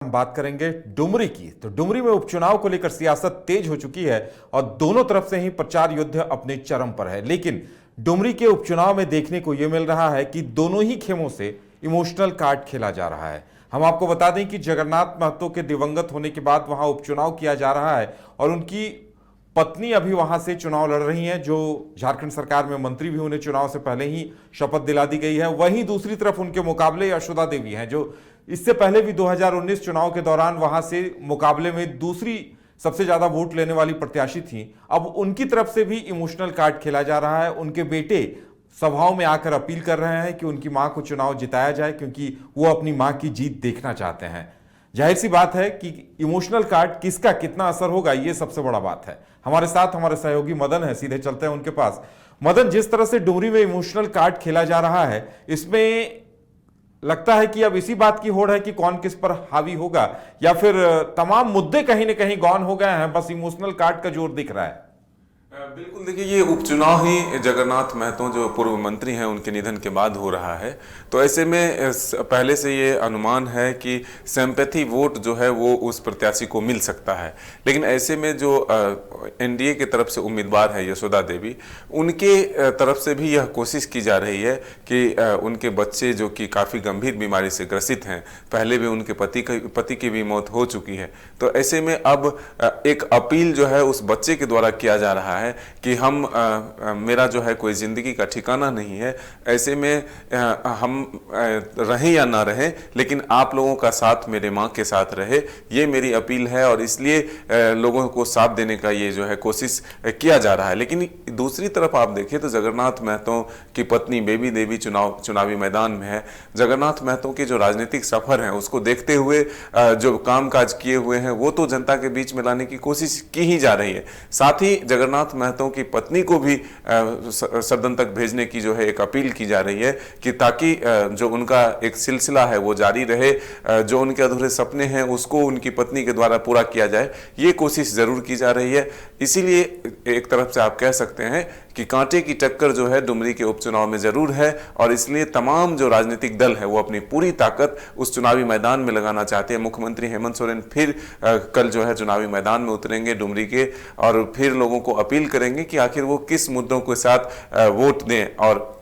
हम बात करेंगे डुमरी की। तो डुमरी में उपचुनाव को लेकर सियासत तेज हो चुकी है और दोनों तरफ से ही प्रचार युद्ध अपने चरम पर है। लेकिन डुमरी के उपचुनाव में देखने को यह मिल रहा है कि दोनों ही खेमों से इमोशनल कार्ड खेला जा रहा है। हम आपको बता दें कि जगन्नाथ महतो के दिवंगत होने के बाद वहां उपचुनाव किया जा रहा है और उनकी पत्नी अभी वहां से चुनाव लड़ रही हैं, जो झारखंड सरकार में मंत्री भी, उन्हें चुनाव से पहले ही शपथ दिला दी गई है। वहीं दूसरी तरफ उनके मुकाबले यशोदा देवी हैं, जो इससे पहले भी 2019 चुनाव के दौरान वहां से मुकाबले में दूसरी सबसे ज्यादा वोट लेने वाली प्रत्याशी थी। अब उनकी तरफ से भी इमोशनल कार्ड खेला जा रहा है। उनके बेटे सभाओं में आकर अपील कर रहे हैं कि उनकी मां को चुनाव जिताया जाए, क्योंकि वो अपनी मां की जीत देखना चाहते हैं। जाहिर सी बात है कि इमोशनल कार्ड किसका कितना असर होगा, ये सबसे बड़ा बात है। हमारे साथ हमारे सहयोगी मदन है, सीधे चलते हैं उनके पास। मदन, जिस तरह से डुमरी में इमोशनल कार्ड खेला जा रहा है, इसमें लगता है कि अब इसी बात की होड़ है कि कौन किस पर हावी होगा, या फिर तमाम मुद्दे कहीं ना कहीं गौन हो गए हैं, बस इमोशनल कार्ड का जोर दिख रहा है? बिल्कुल, देखिए, ये उपचुनाव ही जगन्नाथ महतो जो पूर्व मंत्री हैं उनके निधन के बाद हो रहा है। तो ऐसे में पहले से ये अनुमान है कि सिंपैथी वोट जो है वो उस प्रत्याशी को मिल सकता है। लेकिन ऐसे में जो एनडीए की तरफ से उम्मीदवार है यशोदा देवी, उनके तरफ से भी यह कोशिश की जा रही है कि उनके बच्चे जो कि काफ़ी गंभीर बीमारी से ग्रसित हैं, पहले भी उनके पति की भी मौत हो चुकी है, तो ऐसे में अब एक अपील जो है उस बच्चे के द्वारा किया जा रहा है कि मेरा जो है कोई जिंदगी का ठिकाना नहीं है, ऐसे में हम रहें या ना रहें, लेकिन आप लोगों का साथ मेरे माँ के साथ रहे, ये मेरी अपील है। और इसलिए लोगों को साथ देने का ये जो है कोशिश किया जा रहा है। लेकिन दूसरी तरफ आप देखिए तो जगन्नाथ महतो की पत्नी बेबी देवी चुनावी मैदान में है। जगन्नाथ महतो के जो राजनीतिक सफर है उसको देखते हुए जो कामकाज किए हुए हैं वो तो जनता के बीच में लाने की कोशिश की ही जा रही है। साथ ही जगन्नाथ महतो की पत्नी को भी सदन तक भेजने की जो है एक अपील की जा रही है कि ताकि जो उनका एक सिलसिला है वो जारी रहे, जो उनके अधूरे सपने हैं उसको उनकी पत्नी के द्वारा पूरा किया जाए, ये कोशिश जरूर की जा रही है। इसीलिए एक तरफ से आप कह सकते हैं कि कांटे की टक्कर जो है डुमरी के उपचुनाव में जरूर है, और इसलिए तमाम जो राजनीतिक दल है वो अपनी पूरी ताकत उस चुनावी मैदान में लगाना चाहते हैं। मुख्यमंत्री हेमंत सोरेन फिर कल जो है चुनावी मैदान में उतरेंगे डुमरी के, और फिर लोगों को अपील करेंगे कि आखिर वो किस मुद्दों के साथ वोट दें। और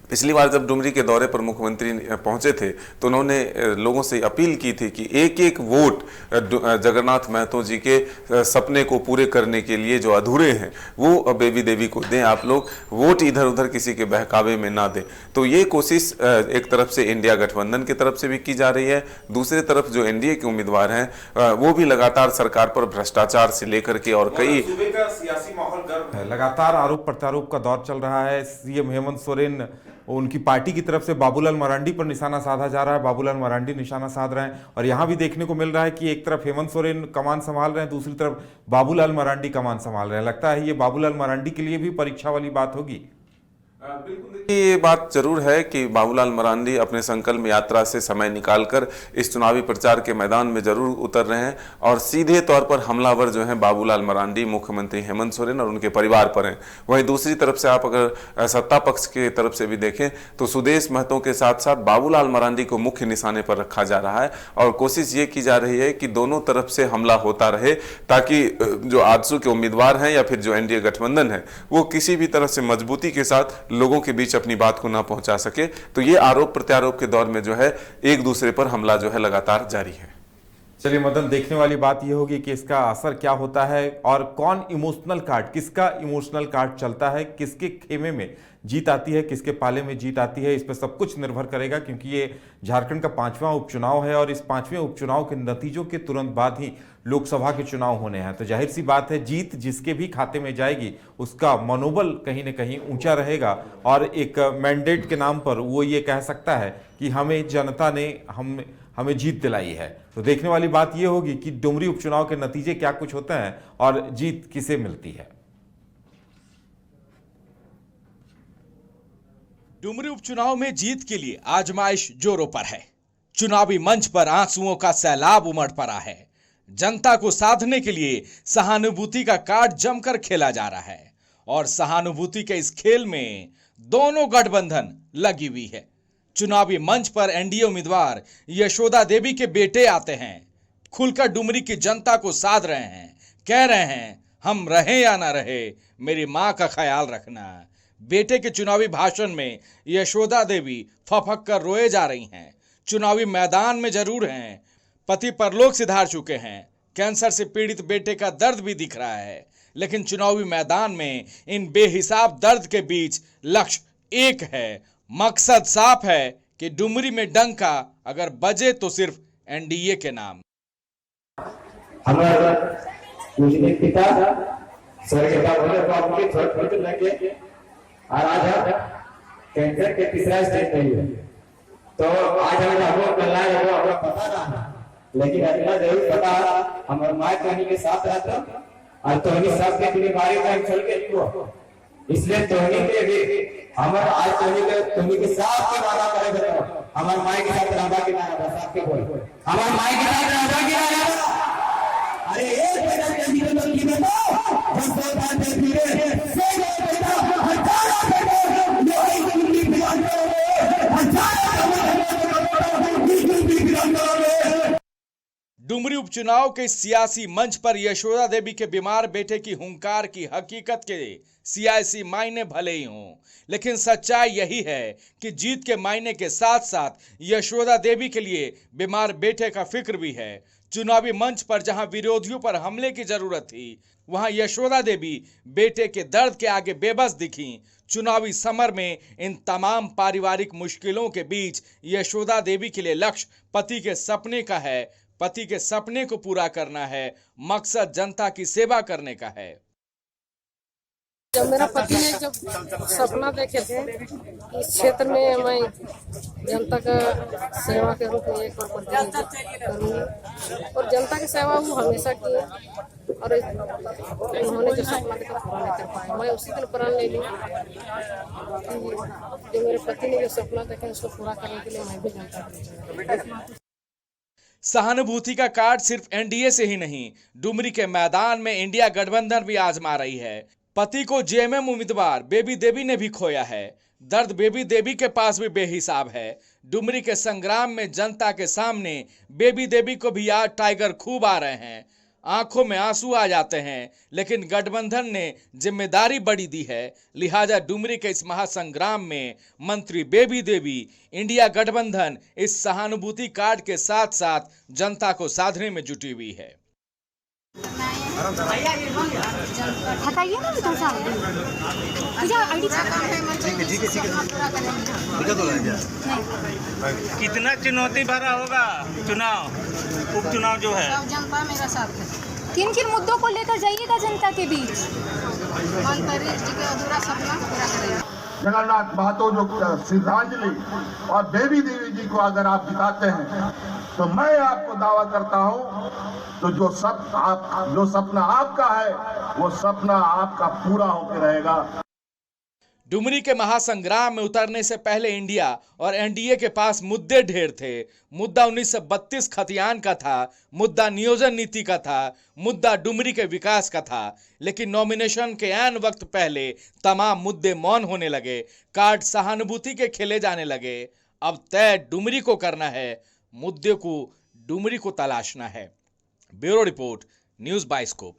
पिछली बार जब डुमरी के दौरे पर मुख्यमंत्री पहुंचे थे तो उन्होंने लोगों से अपील की थी कि एक एक वोट जगन्नाथ महतो जी के सपने को पूरे करने के लिए जो अधूरे हैं वो बेबी देवी को दें, आप लोग वोट इधर उधर किसी के बहकावे में ना दें। तो ये कोशिश एक तरफ से इंडिया गठबंधन की तरफ से भी की जा रही है, दूसरी तरफ जो एनडीए के उम्मीदवार हैं वो भी लगातार सरकार पर भ्रष्टाचार से लेकर के और कई सियासी माहौल गर्म है। लगातार आरोप प्रत्यारोप का दौर चल रहा है। सीएम हेमंत सोरेन, उनकी पार्टी की तरफ से बाबूलाल मरांडी पर निशाना साधा जा रहा है, बाबूलाल मरांडी निशाना साध रहे हैं, और यहां भी देखने को मिल रहा है कि एक तरफ हेमंत सोरेन कमान संभाल रहे हैं, दूसरी तरफ बाबूलाल मरांडी कमान संभाल रहे हैं। लगता है ये बाबूलाल मरांडी के लिए भी परीक्षा वाली बात होगी। बिल्कुल, देखिए, ये बात जरूर है कि बाबूलाल मरांडी अपने संकल्प यात्रा से समय निकालकर इस चुनावी प्रचार के मैदान में जरूर उतर रहे हैं, और सीधे तौर पर हमलावर जो हैं बाबूलाल मरांडी मुख्यमंत्री हेमंत सोरेन और उनके परिवार पर हैं। वहीं दूसरी तरफ से आप अगर सत्ता पक्ष की तरफ से भी देखें तो सुदेश महतो के साथ साथ बाबूलाल मरांडी को मुख्य निशाने पर रखा जा रहा है, और कोशिश ये की जा रही है कि दोनों तरफ से हमला होता रहे, ताकि जो आजसू के उम्मीदवार हैं या फिर जो एनडीए गठबंधन है वो किसी भी तरह से मजबूती के साथ लोगों के बीच अपनी बात को ना पहुंचा सके। तो ये आरोप प्रत्यारोप के दौर में जो है एक दूसरे पर हमला जो है लगातार जारी है। चलिए मदन, देखने वाली बात यह होगी कि इसका असर क्या होता है और कौन इमोशनल कार्ड, किसका इमोशनल कार्ड चलता है, किसके खेमे में जीत आती है, किसके पाले में जीत आती है, इस पर सब कुछ निर्भर करेगा, क्योंकि ये झारखंड का 5वां उपचुनाव है और इस 5वें उपचुनाव के नतीजों के तुरंत बाद ही लोकसभा के चुनाव होने हैं। तो जाहिर सी बात है, जीत जिसके भी खाते में जाएगी उसका मनोबल कहीं ना कहीं ऊंचा रहेगा, और एक मैंडेट के नाम पर वो ये कह सकता है कि हमें जनता ने हमें जीत दिलाई है। तो देखने वाली बात यह होगी कि डुमरी उपचुनाव के नतीजे क्या कुछ होते हैं और जीत किसे मिलती है। डुमरी उपचुनाव में जीत के लिए आजमाइश जोरों पर है। चुनावी मंच पर आंसुओं का सैलाब उमड़ पड़ा है। जनता को साधने के लिए सहानुभूति का कार्ड जमकर खेला जा रहा है, और सहानुभूति के इस खेल में दोनों गठबंधन लगी हुई है। चुनावी मंच पर एनडीए उम्मीदवार यशोदा देवी के बेटे आते हैं। खुलकर डुमरी की जनता को साध रहे हैं, कह रहे हैं हम रहे या ना रहे, मेरी माँ का ख्याल रखना। बेटे के चुनावी भाषण में यशोदा देवी फफक कर रोए जा रही हैं। चुनावी मैदान में जरूर हैं, पति परलोक सिधार चुके हैं, कैंसर से पीड़ित बेटे का दर्द भी दिख रहा है, लेकिन चुनावी मैदान में इन बेहिसाब दर्द के बीच लक्ष्य एक है, मकसद साफ है कि डुमरी में डंका अगर बजे तो सिर्फ एनडीए के नाम। हमारा पूजनीय पिता स्वर्गीय बाबू के छोटे लगे और आज कैंसर के तीसरा स्टेज पे है, तो आज हमें करना है वो हमें पता ना, लेकिन अगला जरूर पता हमारे माँ कहानी के साथ रहता और तोहनी सब के बीमारी का चल के लियो, इसलिए तोहनी के भी हमारे आज तोहनी के साथ के वादा करेगा, हमारे माँ के साथ रहना के ना साथ के बोल हमारे माँ के साथ रहना के ना। अरे एक बेटा के जीवन में की बेटा हम तो बात है फिरे से बेटा हजारों बेटा ये जिंदगी बिगाड़ दे हजारों। डुमरी उपचुनाव के सियासी मंच पर यशोदा देवी के बीमार बेटे की हुंकार की हकीकत के सियासी मायने भले ही हों, लेकिन सच्चाई यही है कि जीत के मायने के साथ साथ यशोदा देवी के लिए बीमार बेटे का फिक्र भी है। चुनावी मंच पर जहां विरोधियों पर हमले की जरूरत थी, वहां यशोदा देवी बेटे के दर्द के आगे बेबस दिखी। चुनावी समर में इन तमाम पारिवारिक मुश्किलों के बीच यशोदा देवी के लिए लक्ष्य पति के सपने का है, पति के सपने को पूरा करना है, मकसद जनता की सेवा करने का है। जब मेरा पति ने जब सपना देखे थे कि इस क्षेत्र में मैं जनता का सेवा के रूप में एक करूँगी और जनता की सेवा वो हमेशा की है और उन्होंने जो सपना देखा पूरा नहीं कर पाए। मैं उसी दिन प्रण ले ली कि जो मेरे पति ने जो सपना देखा उसको पूरा करने के लिए मैं भी जनता सहानुभूति का कार्ड सिर्फ एनडीए से ही नहीं, डुमरी के मैदान में इंडिया गठबंधन भी आजमा रही है। पति को जेएमएम उम्मीदवार बेबी देवी ने भी खोया है। दर्द बेबी देवी के पास भी बेहिसाब है। डुमरी के संग्राम में जनता के सामने बेबी देवी को भी आज टाइगर खूब आ रहे हैं, आंखों में आंसू आ जाते हैं, लेकिन गठबंधन ने जिम्मेदारी बड़ी दी है। लिहाजा डुमरी के इस महासंग्राम में मंत्री बेबी देवी, इंडिया गठबंधन इस सहानुभूति कार्ड के साथ साथ जनता को साधने में जुटी हुई है। हटाइए ना इधर से आईडी कितना चुनौती भरा होगा चुनाव, उपचुनाव जो है। जनता मेरा साथ है। किन किन मुद्दों को लेकर जाइएगा जनता के बीच? अधूरा सपना पूरा करेंगे। जगन्नाथ महतो जो श्रद्धांजलि और बेबी देवी जी को अगर आप जिताते हैं तो मैं आपको दावा करता हूं तो जो सपना आपका है वो सपना आपका पूरा होकर रहेगा। डुमरी के महासंग्राम में उतरने से पहले इंडिया और एनडीए के पास मुद्दे ढेर थे। मुद्दा 1932 खतियान का था, मुद्दा नियोजन नीति का था, मुद्दा डुमरी के विकास का था, लेकिन नॉमिनेशन के ऐन वक्त पहले तमाम मुद्दे मौन होने लगे, कार्ड सहानुभूति के खेले जाने लगे। अब तय डुमरी को करना है, मुद्दे को डुमरी को तलाशना है। Bureau report, news bioscope.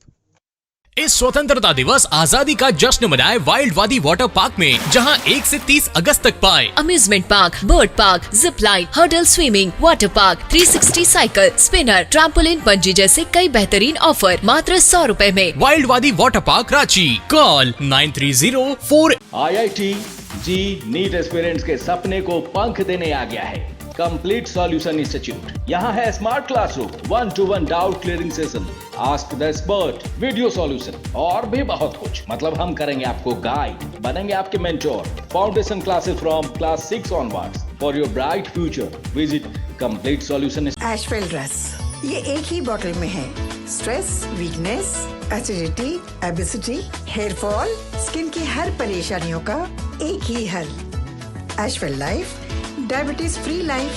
इस स्वतंत्रता दिवस आजादी का जश्न मनाए वाइल्ड वादी वाटर पार्क में, जहां 1 से 30 अगस्त तक पाए amusement park, boat park, zip line, hurdle swimming, water park, 360 cycle, spinner, trampoline, bungee जैसे कई बेहतरीन ऑफर मात्र 100 रुपए में। वाइल्ड वादी water park Ranchi, call 9304। IIT जी नीट एस्पिरेंट्स के सपने को पंख देने आ गया है कंप्लीट सॉल्यूशन इंस्टीट्यूट। यहाँ है smart classroom, 1-to-1 doubt clearing session, ask the expert, video solution और भी बहुत कुछ। मतलब हम करेंगे आपको गाइड, बनेंगे आपके mentor. Foundation classes from class 6 onwards for your bright future. Visit complete solution. Ashwell ड्रेस ये एक ही बॉटल में है। Stress, weakness, acidity, obesity, hair fall, skin की हर परेशानियों का एक ही हल। Ashwell life, diabetes free life.